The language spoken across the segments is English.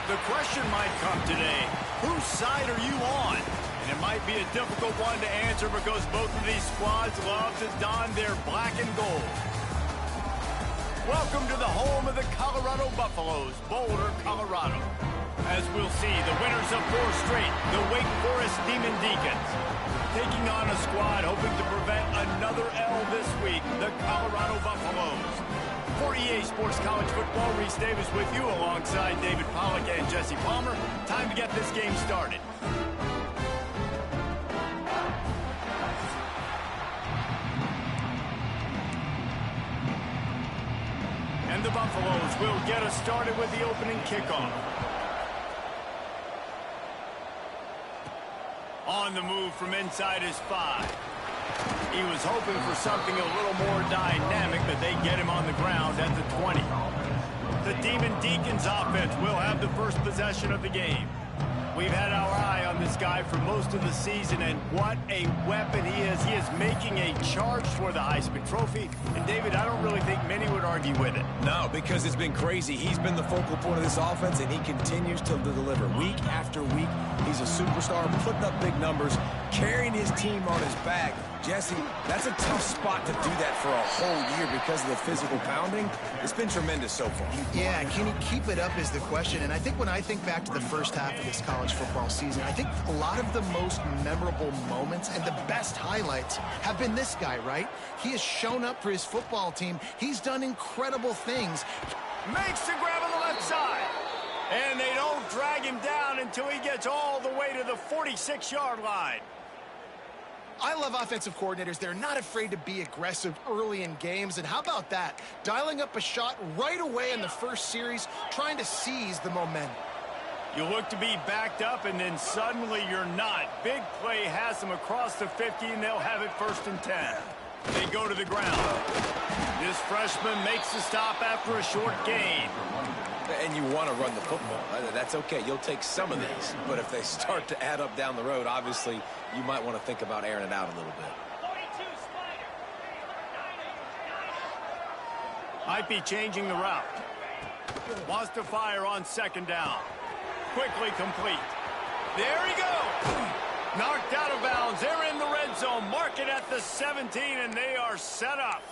The question might come today, whose side are you on? And it might be a difficult one to answer because both of these squads love to don their black and gold. Welcome to the home of the Colorado Buffaloes, Boulder, Colorado. As we'll see, the winners of 4 straight, the Wake Forest Demon Deacons, taking on a squad hoping to prevent another L this week, the Colorado Buffaloes. For EA Sports College Football, Reese Davis with you alongside David Pollack and Jesse Palmer. Time to get this game started. And the Buffaloes will get us started with the opening kickoff. On the move from inside his 5. He was hoping for something a little more dynamic, but they get him on the ground at the 20. The Demon Deacons offense will have the first possession of the game. We've had our eye on this guy for most of the season, and what a weapon he is. He is making a charge for the Heisman Trophy. And, David, I don't really think many would argue with it. No, because it's been crazy. He's been the focal point of this offense, and he continues to deliver week after week. He's a superstar, putting up big numbers, carrying his team on his back. Jesse, that's a tough spot to do that for a whole year because of the physical pounding. It's been tremendous so far. Yeah, can he keep it up is the question. And I think when I think back to the first half of this college football season, I think a lot of the most memorable moments and the best highlights have been this guy, right? He has shown up for his football team. He's done incredible things. Makes the grab on the left side. And they don't drag him down until he gets all the way to the 46-yard line. I love offensive coordinators. They're not afraid to be aggressive early in games. And how about that? Dialing up a shot right away in the first series, trying to seize the momentum. You look to be backed up, and then suddenly you're not. Big play has them across the 50, and they'll have it 1st and 10. They go to the ground. This freshman makes the stop after a short gain. And you want to run the football. That's okay. You'll take some of these. But if they start to add up down the road, obviously, you might want to think about airing it out a little bit. Might be changing the route. Wants to fire on 2nd down. Quickly complete. There he goes. Knocked out of bounds. They're in the red zone. Mark it at the 17, and they are set up.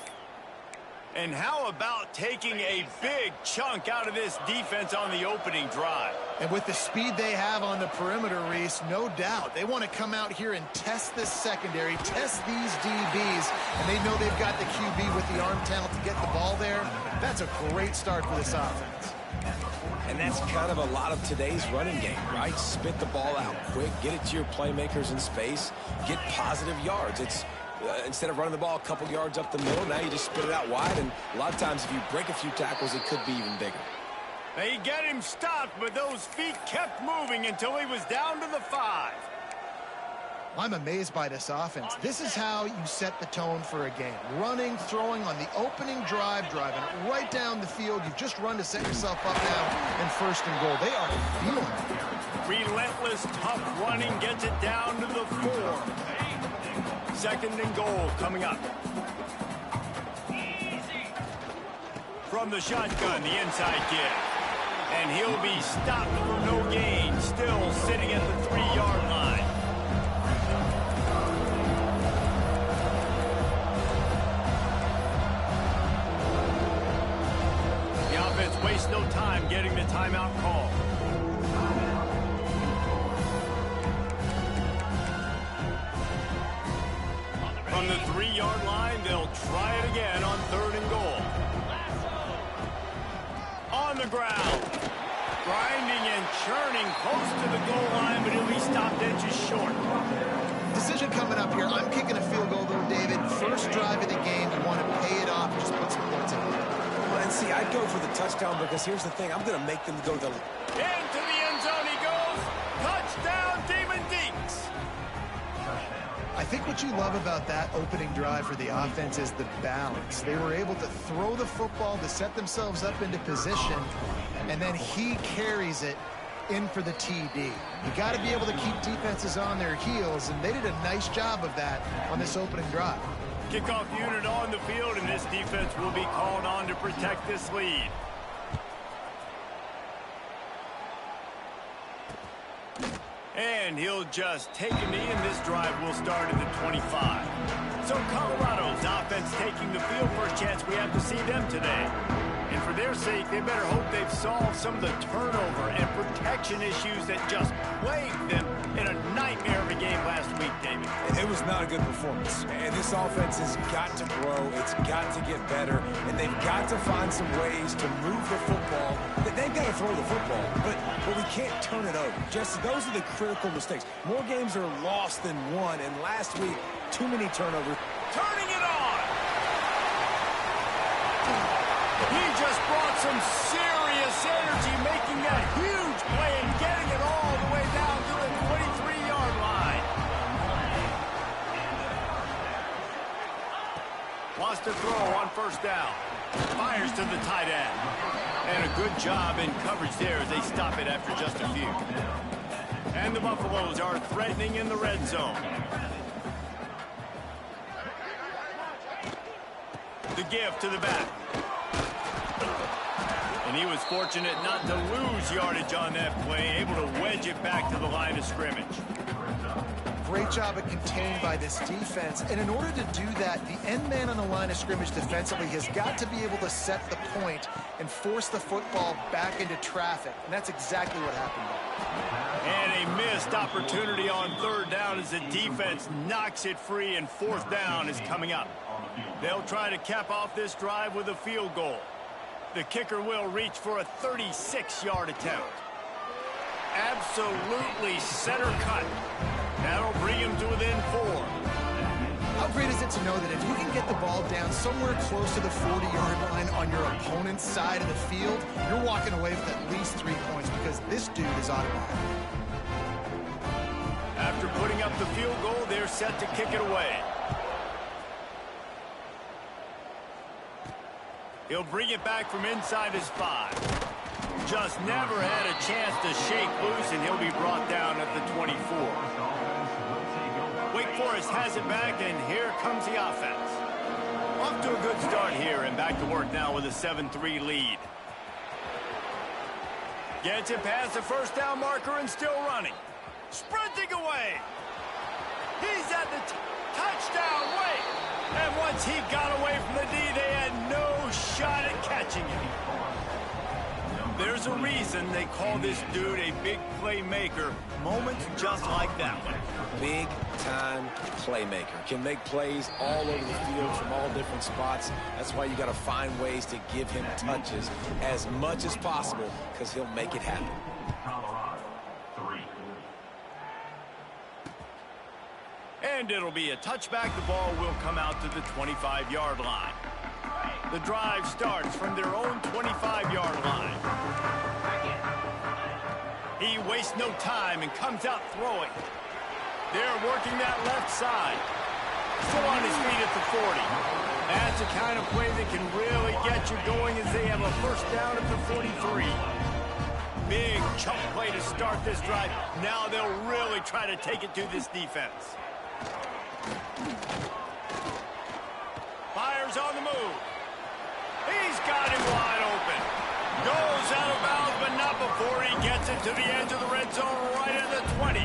And how about taking a big chunk out of this defense on the opening drive? And with the speed they have on the perimeter, Reese, no doubt, they want to come out here and test this secondary, test these DBs, and they know they've got the QB with the arm talent to get the ball there. That's a great start for this offense. And that's kind of a lot of today's running game, right? Spit the ball out quick, get it to your playmakers in space, get positive yards. It's instead of running the ball a couple yards up the middle, now you just spit it out wide, and a lot of times if you break a few tackles, it could be even bigger. They get him stopped, but those feet kept moving until he was down to the 5. I'm amazed by this offense. This is how you set the tone for a game. Running, throwing on the opening drive, driving it right down the field. You've just run to set yourself up now in 1st and goal. They are feeling it. Relentless, tough running gets it down to the 4. 2nd and goal coming up. From the shotgun, the inside kick. And he'll be stopped for no gain. Still sitting at the 3-yard line. The offense wastes no time getting the timeout call. From the 3-yard line, they'll try it again on 3rd and goal. On the ground. Grinding and churning close to the goal line, but he'll be stopped inches short. Decision coming up here. I'm kicking a field goal, though, David. First drive of the game. You want to pay it off. Just put some points in it. Well, and see, I'd go for the touchdown because here's the thing. I'm going to make them go to the... Into the end zone he goes. Touchdown, Demon Deeks. I think what you love about that opening drive for the offense is the balance. They were able to throw the football to set themselves up into position, and then he carries it in for the TD. You got to be able to keep defenses on their heels, and they did a nice job of that on this opening drive. Kickoff unit on the field, and this defense will be called on to protect this lead. And he'll just take a knee, and this drive will start at the 25. So Colorado's offense taking the field. First chance we have to see them today. And for their sake, they better hope they've solved some of the turnover and protection issues that just plagued them in a nightmare of a game last week, David. It was not a good performance. And this offense has got to grow. It's got to get better. And they've got to find some ways to move the football. They've got to throw the football, but we can't turn it over. Just those are the critical mistakes. More games are lost than won, and last week, too many turnovers. Turning it on! He just brought some serious energy, making that huge play and getting it all the way down to the 23-yard line. Wants to throw on first down. Fires to the tight end. And a good job in coverage there as they stop it after just a few. And the Buffaloes are threatening in the red zone. The give to the back. And he was fortunate not to lose yardage on that play, able to wedge it back to the line of scrimmage. Great job at contained by this defense. And in order to do that, the end man on the line of scrimmage defensively has got to be able to set the point and force the football back into traffic. And that's exactly what happened there. And a missed opportunity on third down as the defense knocks it free, and fourth down is coming up. They'll try to cap off this drive with a field goal. The kicker will reach for a 36-yard attempt. Absolutely center cut. That'll bring him to within 4. How great is it to know that if you can get the ball down somewhere close to the 40-yard line on your opponent's side of the field, you're walking away with at least 3 points because this dude is automatic. After putting up the field goal, they're set to kick it away. He'll bring it back from inside his 5. Just never had a chance to shake loose, and he'll be brought down at the 24. Wake Forest has it back, and here comes the offense. Off to a good start here, and back to work now with a 7-3 lead. Gets it past the first down marker and still running. Sprinting away. He's at the touchdown. Wait. And once he got away from the D, they had no shot at catching him. There's a reason they call this dude a big playmaker. Moments just like that one. Big-time playmaker. Can make plays all over the field from all different spots. That's why you got to find ways to give him touches as much as possible, because he'll make it happen. And it'll be a touchback. The ball will come out to the 25-yard line. The drive starts from their own 25-yard line. He wastes no time and comes out throwing. They're working that left side. Still on his feet at the 40. That's the kind of play that can really get you going as they have a first down at the 43. Big chunk play to start this drive. Now they'll really try to take it to this defense. Fires on the move. He's got him wide open. Goes out of bounds, but not before he gets it to the edge of the red zone right at the 20.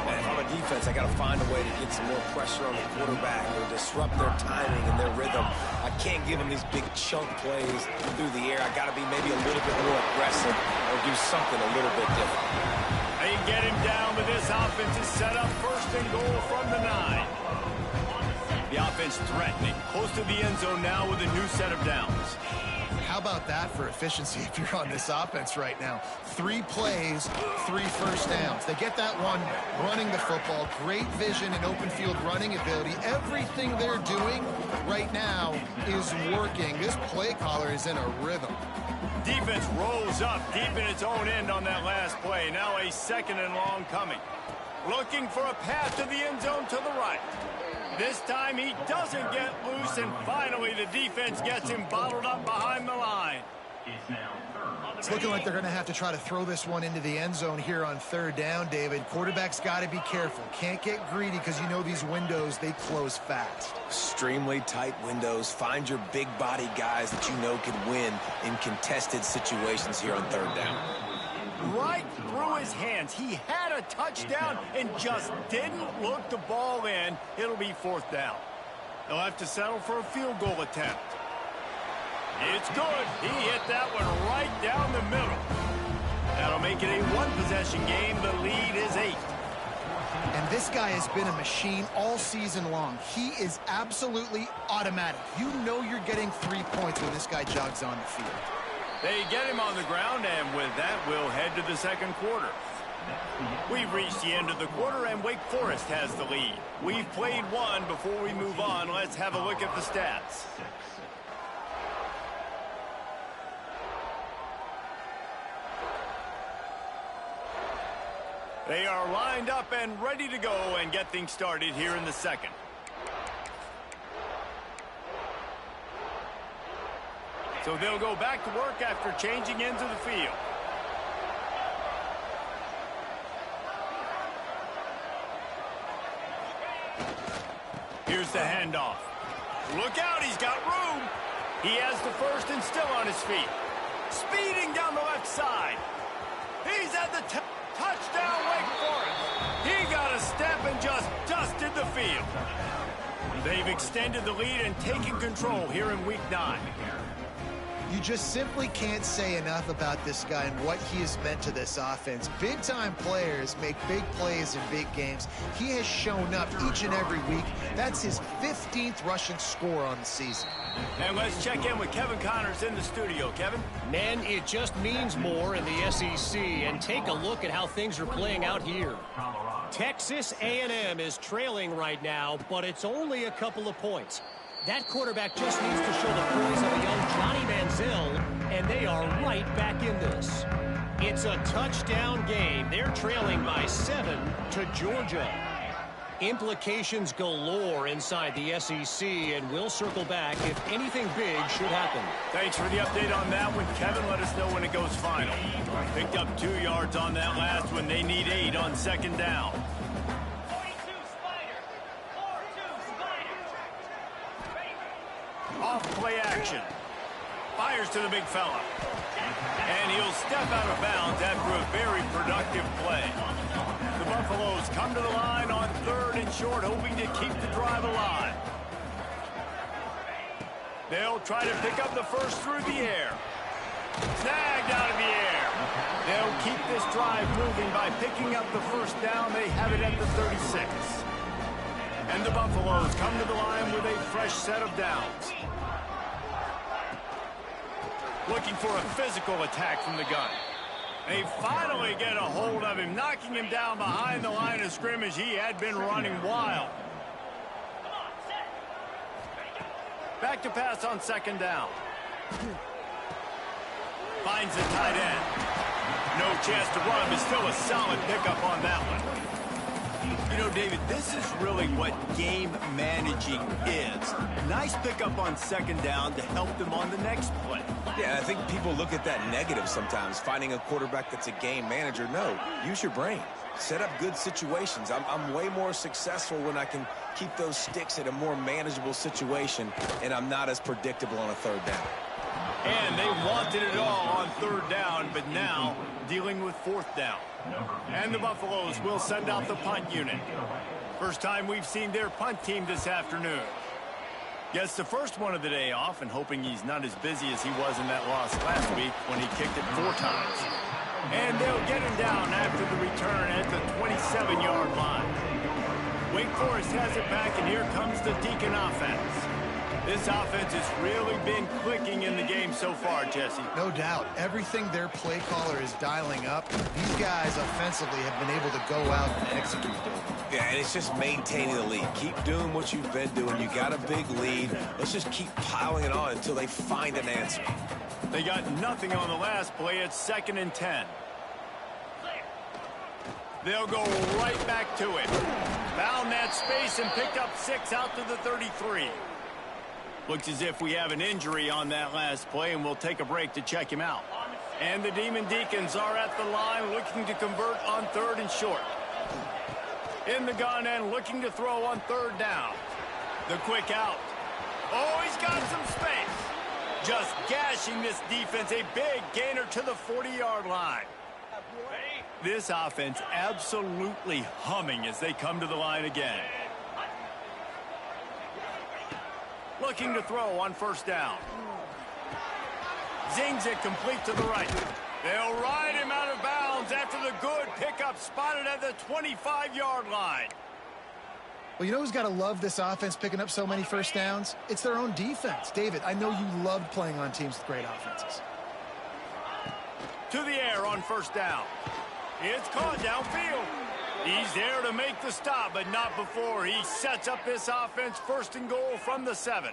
And if I'm a defense, I got to find a way to get some more pressure on the quarterback or disrupt their timing and their rhythm. I can't give them these big chunk plays through the air. I got to be maybe a little bit more aggressive or do something a little bit different. They get him down, but this offense is set up first and goal from the 9. The offense threatening, close to the end zone now with a new set of downs. How about that for efficiency if you're on this offense right now? 3 plays, 3 first downs. They get that one running the football. Great vision and open field running ability. Everything they're doing right now is working. This play caller is in a rhythm. Defense rolls up deep in its own end on that last play. Now a second and long coming. Looking for a path to the end zone to the right. This time he doesn't get loose, and finally the defense gets him bottled up behind the line. It's looking like they're going to have to try to throw this one into the end zone here on third down, David. Quarterback's got to be careful. Can't get greedy because you know these windows, they close fast. Extremely tight windows. Find your big body guys that you know can win in contested situations here on third down. right through his hands. He had a touchdown and just didn't look the ball in. It'll be 4th down. They'll have to settle for a field goal attempt. It's good. He hit that one right down the middle. That'll make it a 1-possession game. The lead is 8. And this guy has been a machine all season long. He is absolutely automatic. You know you're getting 3 points when this guy jogs on the field. They get him on the ground, and with that, we'll head to the 2nd quarter. We've reached the end of the quarter, and Wake Forest has the lead. We've played one. Before we move on, let's have a look at the stats. They are lined up and ready to go and get things started here in the 2nd. So they'll go back to work after changing into the field. Here's the handoff. Look out, he's got room. He has the first and still on his feet. Speeding down the left side. He's at the touchdown, Wake Forest. He got a step and just dusted the field. They've extended the lead and taken control here in Week 9. You just simply can't say enough about this guy and what he has meant to this offense. Big-time players make big plays in big games. He has shown up each and every week. That's his 15th rushing score on the season. And let's check in with Kevin Connors in the studio. Kevin? Man, it just means more in the SEC. And take a look at how things are playing out here. Texas A&M is trailing right now, but it's only a couple of points. That quarterback just needs to show the poise of a young Johnny Manziel, and they are right back in this. It's a touchdown game. They're trailing by 7 to Georgia. Implications galore inside the SEC, and we'll circle back if anything big should happen. Thanks for the update on that one, Kevin. Let us know when it goes final. Picked up 2 yards on that last one. They need 8 on 2nd down. Off play action. Fires to the big fella. And he'll step out of bounds after a very productive play. The Buffaloes come to the line on 3rd and short, hoping to keep the drive alive. They'll try to pick up the first through the air. Snagged out of the air. They'll keep this drive moving by picking up the first down. They have it at the 36. And the Buffaloes come to the line with a fresh set of downs. Looking for a physical attack from the gun. They finally get a hold of him, knocking him down behind the line of scrimmage. He had been running wild. Back to pass on 2nd down. Finds the tight end. No chance to run, but still a solid pickup on that one. You know, David, this is really what game managing is. Nice pickup on 2nd down to help them on the next play. Yeah, I think people look at that negative sometimes, finding a quarterback that's a game manager. No, use your brain. Set up good situations. I'm way more successful when I can keep those sticks at a more manageable situation, and I'm not as predictable on a 3rd down. And they wanted it all on 3rd down, but now dealing with 4th down. And the Buffaloes will send out the punt unit. First time we've seen their punt team this afternoon. Gets the first one of the day off, and hoping he's not as busy as he was in that loss last week when he kicked it 4 times. And they'll get him down after the return at the 27-yard line. Wake Forest has it back, and here comes the Deacon offense. This offense has really been clicking in the game so far, Jesse. No doubt. Everything their play caller is dialing up, these guys offensively have been able to go out and execute. Yeah, and it's just maintaining the lead. Keep doing what you've been doing. You got a big lead. Let's just keep piling it on until they find an answer. They got nothing on the last play. It's 2nd and 10. They'll go right back to it. Found that space and picked up 6 out to the 33. Looks as if we have an injury on that last play, and we'll take a break to check him out. And the Demon Deacons are at the line looking to convert on 3rd and short. In the gun and looking to throw on 3rd down. The quick out. Oh, he's got some space. Just gashing this defense. A big gainer to the 40-yard line. This offense absolutely humming as they come to the line again. Looking to throw on first down. Zings it complete to the right. They'll ride him out of bounds after the good pickup spotted at the 25-yard line. Well, you know who's got to love this offense picking up so many first downs? It's their own defense. David, I know you loved playing on teams with great offenses. To the air on first down. It's caught downfield. He's there to make the stop, but not before he sets up this offense first and goal from the 7.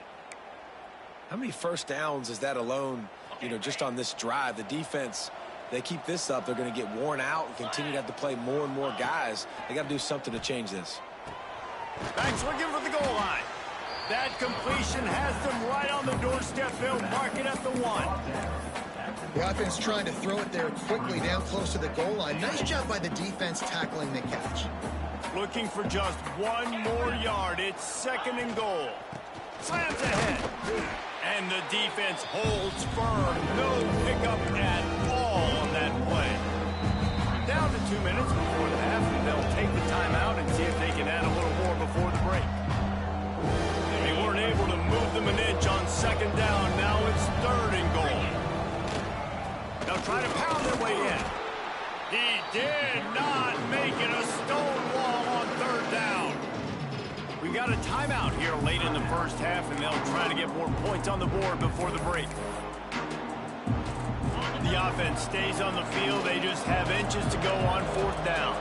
How many first downs is that alone, just on this drive? The defense, they keep this up, they're going to get worn out and continue to have to play more and more guys. They got to do something to change this. Backs looking for the goal line. That completion has them right on the doorstep. They'll mark it at the 1. The offense trying to throw it there quickly down close to the goal line. Nice job by the defense tackling the catch. Looking for just 1 more yard. It's 2nd and goal. Slams ahead. And the defense holds firm. No pickup at all on that play. Down to 2 minutes before the half, and they'll take the timeout and see if they can add a little more before the break. They weren't able to move them an inch on 2nd down. Now it's 3rd and goal. They'll try to pound their way in. He did not make it a stone wall on 3rd down. We got a timeout here late in the first half, and they'll try to get more points on the board before the break. The offense stays on the field. They just have inches to go on 4th down.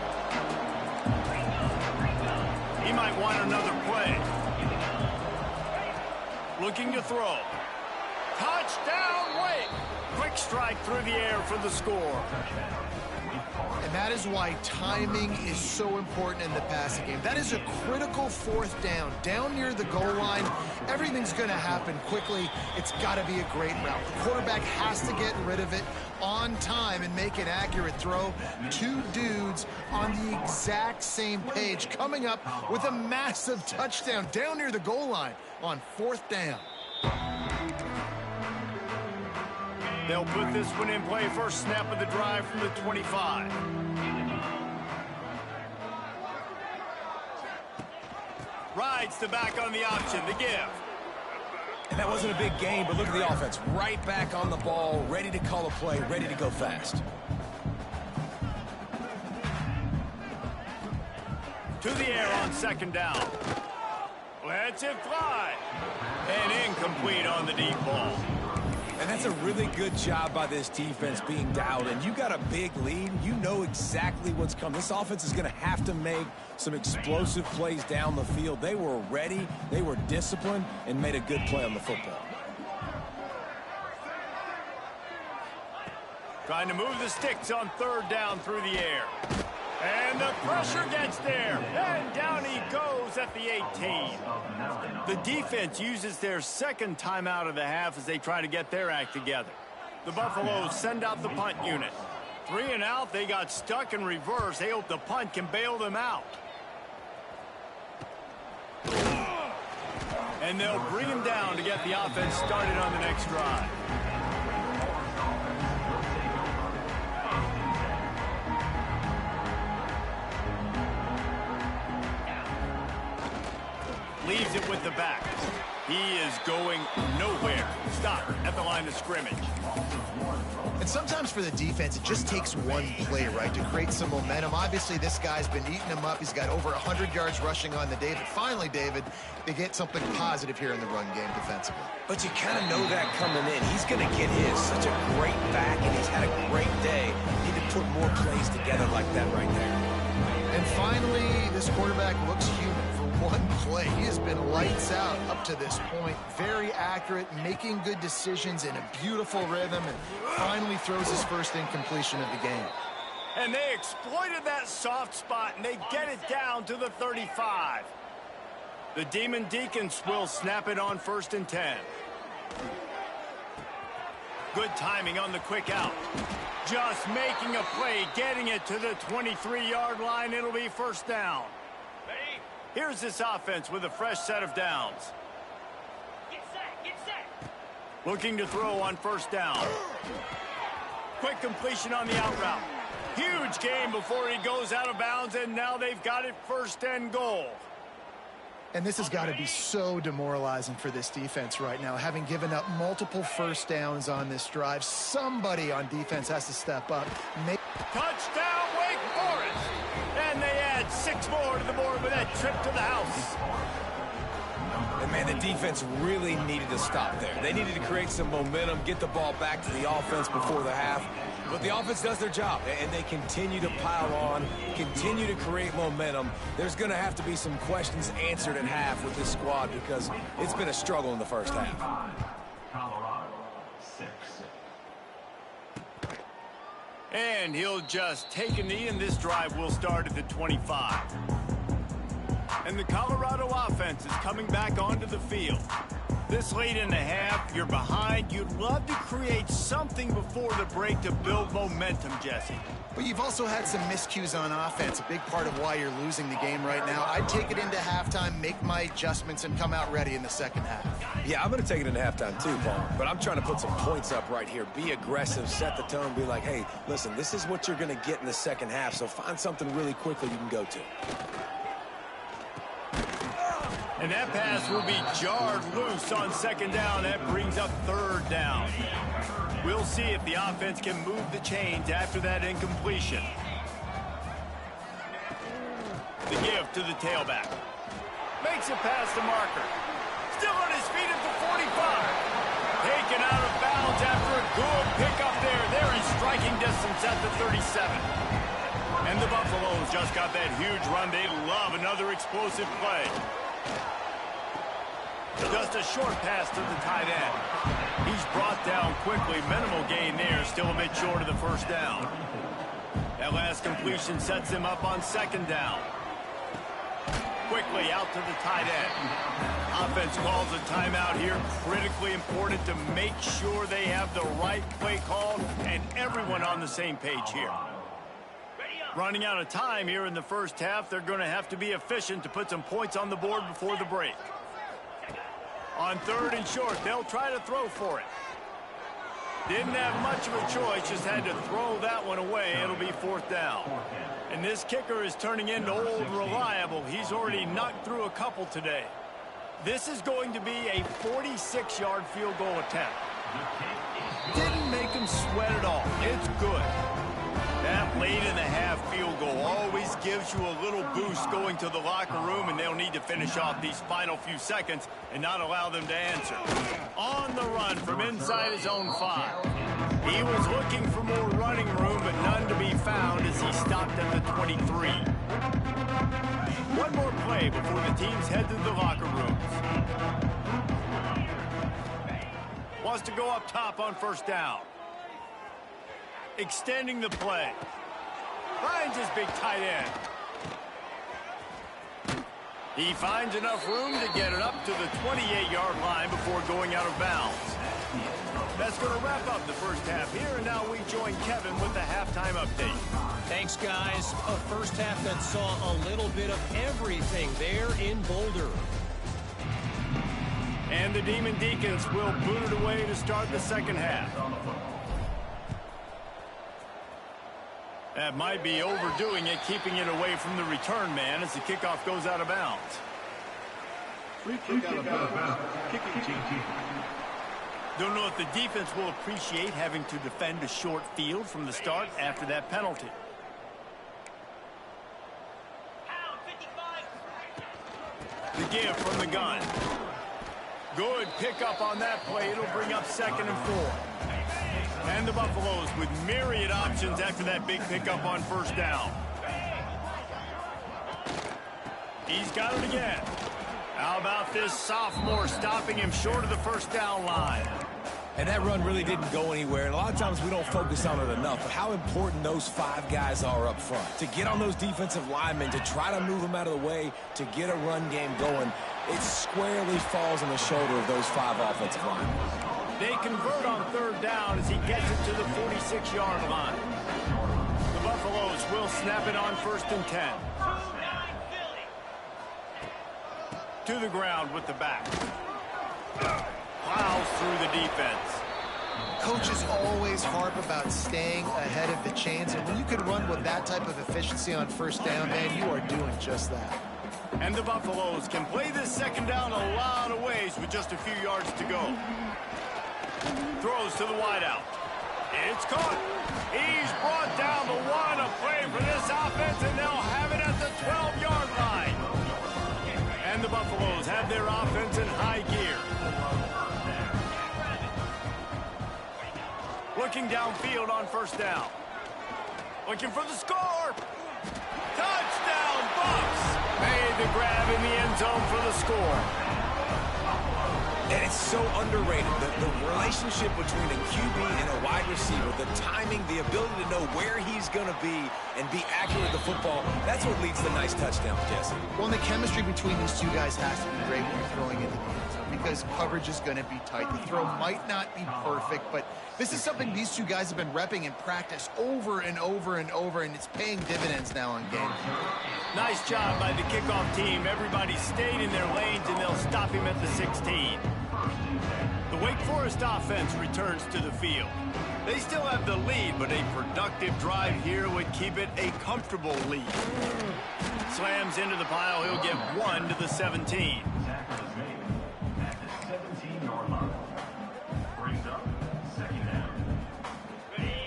He might want another play. Looking to throw. Touchdown, Wake! Quick strike through the air for the score. And that is why timing is so important in the passing game. That is a critical 4th down. Down near the goal line, everything's going to happen quickly. It's got to be a great route. The quarterback has to get rid of it on time and make an accurate throw. 2 dudes on the exact same page coming up with a massive touchdown down near the goal line on 4th down. They'll put this one in play. First snap of the drive from the 25. Rides the back on the option. The give. And that wasn't a big game, but look at the offense. Right back on the ball, ready to call a play, ready to go fast. To the air on 2nd down. Lets it fly. And incomplete on the deep ball. And that's a really good job by this defense being dialed in. You got a big lead. You know exactly what's coming. This offense is going to have to make some explosive plays down the field. They were ready, they were disciplined, and made a good play on the football. Trying to move the sticks on 3rd down through the air. And the pressure gets there. And down he goes at the 18. The defense uses their 2nd timeout of the half as they try to get their act together. The Buffaloes send out the punt unit. 3 and out, they got stuck in reverse. They hope the punt can bail them out. And they'll bring him down to get the offense started on the next drive. Leaves it with the back. He is going nowhere. Stop at the line of scrimmage. And sometimes for the defense, it just takes one play, right, to create some momentum. Obviously, this guy's been eating him up. He's got over 100 yards rushing on the day. But finally, David, they get something positive here in the run game defensively. But you kind of know that coming in. He's going to get his. Such a great back, and he's had a great day. Need to put more plays together like that right there. And finally, this quarterback looks human. One play. He has been lights out up to this point. Very accurate, making good decisions in a beautiful rhythm, and finally throws his first incompletion of the game. And they exploited that soft spot, and they get it down to the 35. The Demon Deacons will snap it on 1st and 10. Good timing on the quick out. Just making a play, getting it to the 23-yard line. It'll be 1st down. Here's this offense with a fresh set of downs. Get set. Looking to throw on 1st down. Quick completion on the out route. Huge game before he goes out of bounds, and now they've got it 1st and goal. And this has got to be so demoralizing for this defense right now. Having given up multiple 1st downs on this drive, somebody on defense has to step up. Touchdown, Wake Forest! And they add 6 more to the board with that trip to the house. And, man, the defense really needed to stop there. They needed to create some momentum, get the ball back to the offense before the half. But the offense does their job, and they continue to pile on, continue to create momentum. There's going to have to be some questions answered at half with this squad because it's been a struggle in the 1st half. And he'll just take a knee, and this drive will start at the 25. And the Colorado offense is coming back onto the field. This late in the half, you're behind. You'd love to create something before the break to build momentum, Jesse. But you've also had some miscues on offense, a big part of why you're losing the game right now. I'd take it into halftime, make my adjustments, and come out ready in the 2nd half. Yeah, I'm going to take it into halftime too, Paul. But I'm trying to put some points up right here. Be aggressive, set the tone, be like, hey, listen, this is what you're going to get in the 2nd half, so find something really quickly you can go to. And that pass will be jarred loose on 2nd down. That brings up 3rd down. We'll see if the offense can move the chains after that incompletion. The give to the tailback. Makes it past the marker. Still on his feet at the 45. Taken out of bounds after a good pickup there. They're in striking distance at the 37. And the Buffaloes just got that huge run. They love another explosive play. Just a short pass to the tight end. He's brought down quickly. Minimal gain there. Still a bit short of the 1st down. That last completion sets him up on 2nd down. Quickly out to the tight end. Offense calls a timeout here. Critically important to make sure they have the right play called and everyone on the same page here. Running out of time here in the 1st half. They're going to have to be efficient to put some points on the board before the break. On 3rd and short, they'll try to throw for it. Didn't have much of a choice, just had to throw that one away. It'll be 4th down. And this kicker is turning into old reliable. He's already knocked through a couple today. This is going to be a 46-yard field goal attempt. Didn't make him sweat at all. It's good. That late in the half field goal always gives you a little boost going to the locker room, and they'll need to finish off these final few seconds and not allow them to answer. On the run from inside his own 5. He was looking for more running room, but none to be found as he stopped at the 23. One more play before the teams head to the locker rooms. Wants to go up top on 1st down. Extending the play. Finds his big tight end. He finds enough room to get it up to the 28-yard line before going out of bounds. That's going to wrap up the 1st half here, and now we join Kevin with the halftime update. Thanks, guys. A 1st half that saw a little bit of everything there in Boulder. And the Demon Deacons will boot it away to start the 2nd half. That might be overdoing it, keeping it away from the return man as the kickoff goes out of bounds. Free kick out of bounds. Kicking team. Don't know if the defense will appreciate having to defend a short field from the start after that penalty. The give from the gun. Good pickup on that play. It'll bring up 2nd and 4. And the Buffaloes with myriad options after that big pickup on 1st down. He's got it again. How about this sophomore stopping him short of the 1st down line? And that run really didn't go anywhere. And a lot of times we don't focus on it enough. But how important those 5 guys are up front. To get on those defensive linemen, to try to move them out of the way, to get a run game going, it squarely falls on the shoulder of those 5 offensive linemen. They convert on 3rd down as he gets it to the 46-yard line. The Buffaloes will snap it on 1st and 10. To the ground with the back. Plows through the defense. Coaches always harp about staying ahead of the chains, and when you can run with that type of efficiency on first down, man, you are doing just that. And the Buffaloes can play this second down a lot of ways with just a few yards to go. Throws to the wideout. It's caught. He's brought down the one. A play for this offense, and they'll have it at the 12-yard line. And the Buffaloes have their offense in high gear. Looking downfield on first down. Looking for the score. Touchdown, Bucks! Made the grab in the end zone for the score. And it's so underrated, the relationship between a QB and a wide receiver, the timing, the ability to know where he's going to be and be accurate with the football, that's what leads to nice touchdowns, Jesse. Well, and the chemistry between these two guys has to be great when you're throwing into the end zone because coverage is going to be tight. The throw might not be perfect, but this is something these two guys have been repping in practice over and over and over, and it's paying dividends now on game. Nice job by the kickoff team. Everybody stayed in their lanes, and they'll stop him at the 16. The Wake Forest offense returns to the field. They still have the lead, but a productive drive here would keep it a comfortable lead. Slams into the pile. He'll get 1 to the 17.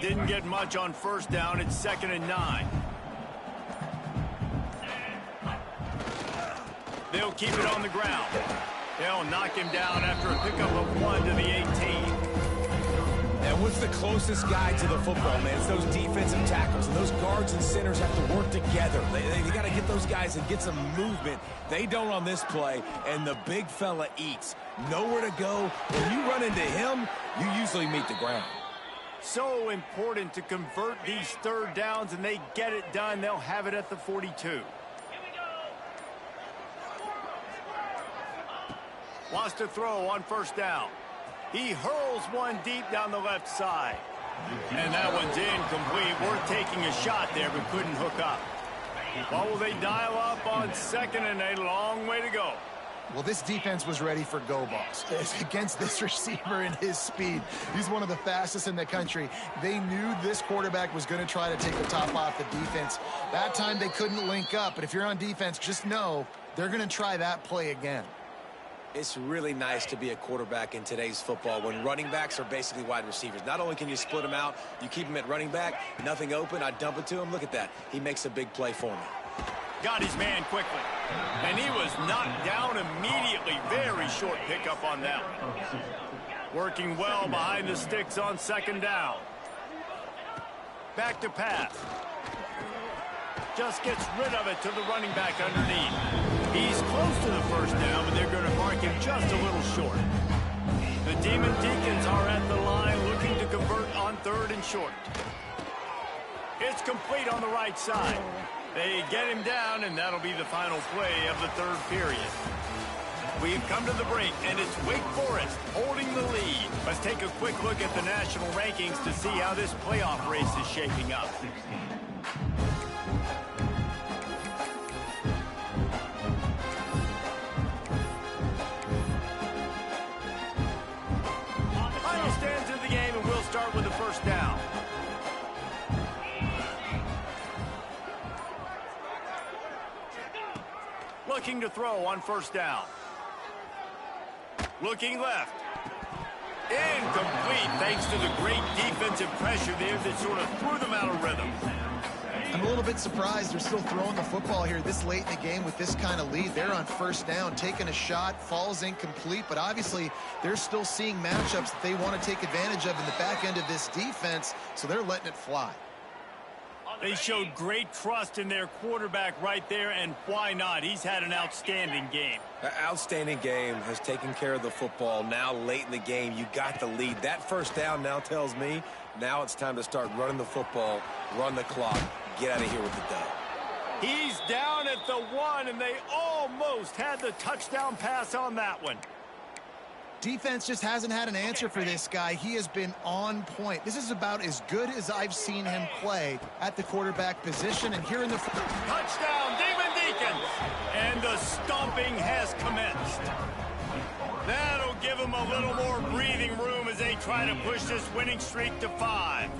Didn't get much on first down. It's 2nd and 9. They'll keep it on the ground. They'll knock him down after a pickup of 1 to the 18. And what's the closest guy to the football, man? It's those defensive tackles. And those guards and centers have to work together. They got to get those guys and get some movement. They don't on this play, and the big fella eats. Nowhere to go. When you run into him, you usually meet the ground. So important to convert these third downs, and they get it done. They'll have it at the 42. Wants to throw on first down. He hurls one deep down the left side. And that one's incomplete. Worth taking a shot there, but couldn't hook up. What will they dial up on 2nd and a long way to go? Well, this defense was ready for go balls against this receiver and his speed. He's one of the fastest in the country. They knew this quarterback was going to try to take the top off the defense. That time they couldn't link up, but if you're on defense, just know they're going to try that play again. It's really nice to be a quarterback in today's football when running backs are basically wide receivers. Not only can you split them out, you keep them at running back, nothing open, I dump it to him. Look at that. He makes a big play for me. Got his man quickly. And he was knocked down immediately. Very short pickup on that one. Working well behind the sticks on 2nd down. Back to pass. Just gets rid of it to the running back underneath. He's close to the first down, but they're going to mark him just a little short. The Demon Deacons are at the line looking to convert on 3rd and short. It's complete on the right side. They get him down, and that'll be the final play of the 3rd period. We've come to the break, and it's Wake Forest holding the lead. Let's take a quick look at the national rankings to see how this playoff race is shaping up. Final stands of the game, and we'll start with the first down. Looking to throw on first down. Looking left. Incomplete thanks to the great defensive pressure there that sort of threw them out of rhythm. I'm a little bit surprised they're still throwing the football here this late in the game with this kind of lead. They're on first down, taking a shot, falls incomplete, but obviously they're still seeing matchups that they want to take advantage of in the back end of this defense, so they're letting it fly. They showed great trust in their quarterback right there, and why not? He's had an outstanding game. An outstanding game, has taken care of the football. Now late in the game, you got the lead. That first down now tells me now it's time to start running the football, run the clock, get out of here with the dub. He's down at the 1, and they almost had the touchdown pass on that one. Defense just hasn't had an answer for this guy. He has been on point. This is about as good as I've seen him play at the quarterback position. And here in the touchdown, Demon Deacons! And the stomping has commenced. That'll give them a little more breathing room as they try to push this winning streak to 5.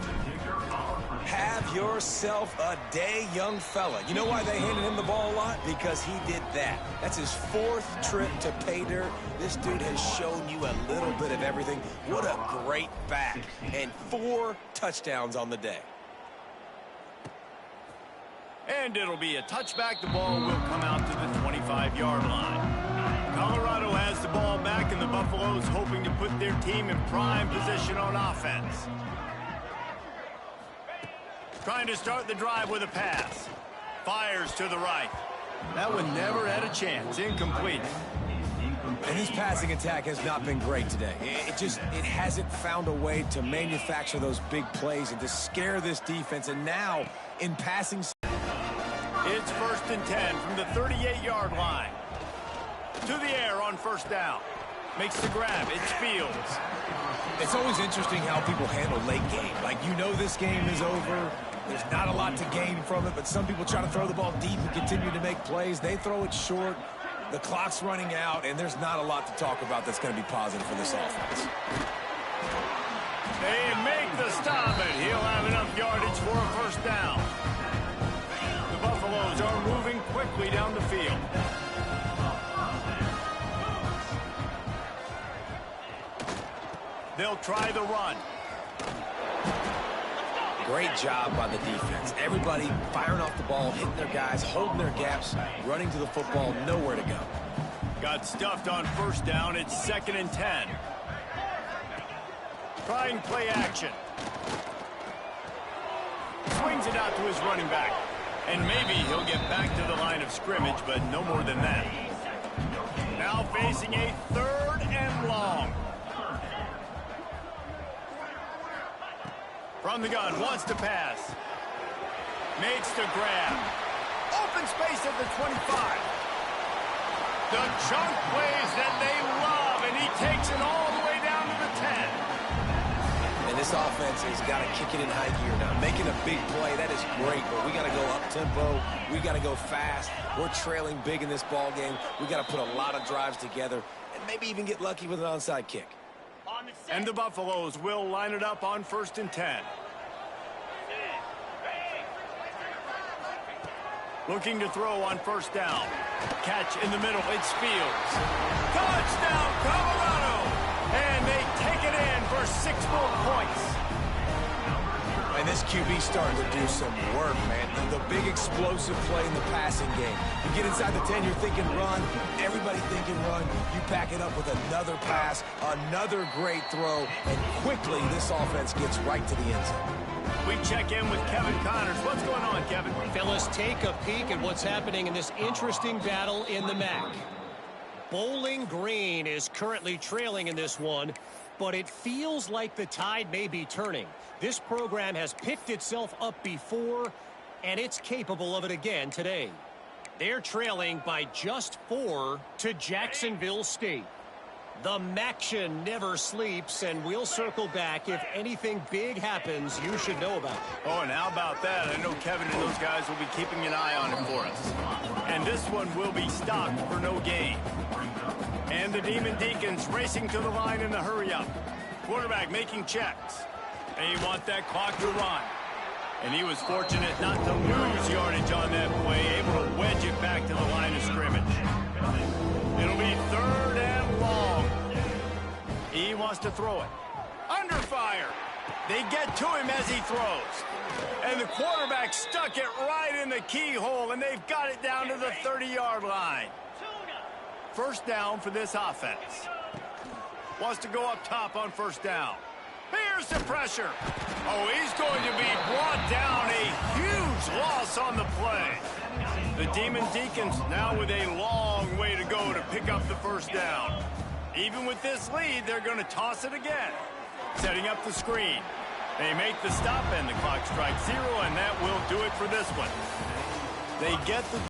Have yourself a day, young fella. You know why they handed him the ball a lot? Because he did that. That's his 4th trip to pay dirt. This dude has shown you a little bit of everything. What a great back. And 4 touchdowns on the day. And it'll be a touchback. The ball will come out to the 25-yard line. Colorado has the ball back, and the Buffaloes hoping to put their team in prime position on offense. Trying to start the drive with a pass. Fires to the right. That one never had a chance. Incomplete. And his passing attack has not been great today. It hasn't found a way to manufacture those big plays and to scare this defense. And now, in passing... It's 1st and 10 from the 38-yard line. To the air on 1st down. Makes the grab. It's Fields. It's always interesting how people handle late game. Like, you know this game is over. There's not a lot to gain from it, but some people try to throw the ball deep and continue to make plays. They throw it short. The clock's running out, and there's not a lot to talk about that's going to be positive for this offense. They make the stop, and he'll have enough yardage for a 1st down. The Buffaloes are moving quickly down the field. They'll try the run. Great job by the defense. Everybody firing off the ball, hitting their guys, holding their gaps, running to the football, nowhere to go. Got stuffed on 1st down. It's 2nd and 10. Trying play action. Swings it out to his running back. And maybe he'll get back to the line of scrimmage, but no more than that. Now facing a 3rd and long. From the gun, wants to pass. Makes the grab. Open space at the 25. The chunk plays that they love, and he takes it all the way down to the 10. And this offense has got to kick it in high gear now. Making a big play, that is great, but we got to go up-tempo. We got to go fast. We're trailing big in this ball game. We got to put a lot of drives together and maybe even get lucky with an onside kick. And the Buffaloes will line it up on 1st and 10. Looking to throw on 1st down. Catch in the middle. It's Fields. Touchdown, Colorado! And they take it in for 6 more points. And this QB starting to do some work, man. The big explosive play in the passing game. You get inside the 10, you're thinking run. Everybody thinking run. You back it up with another pass, another great throw, and quickly this offense gets right to the end zone. We check in with Kevin Connors. What's going on, Kevin? Fellas, take a peek at what's happening in this interesting battle in the MAC. Bowling Green is currently trailing in this one, but it feels like the tide may be turning. This program has picked itself up before, and it's capable of it again today. They're trailing by just 4 to Jacksonville State. The Maction never sleeps, and we'll circle back if anything big happens you should know about. Oh, and how about that? I know Kevin and those guys will be keeping an eye on it for us. And this one will be stopped for no gain. And the Demon Deacons racing to the line in the hurry-up. Quarterback making checks. They want that clock to run. And he was fortunate not to lose yardage on that play, able to wedge it back to the line of scrimmage. It'll be 3rd and long. He wants to throw it. Under fire. They get to him as he throws. And the quarterback stuck it right in the keyhole, and they've got it down to the 30-yard line. 1st down for this offense. Wants to go up top on 1st down. Here's the pressure. Oh, he's going to be brought down. A huge loss on the play. The Demon Deacons now with a long way to go to pick up the 1st down. Even with this lead, they're going to toss it again. Setting up the screen. They make the stop, and the clock strikes 0, and that will do it for this one. They get the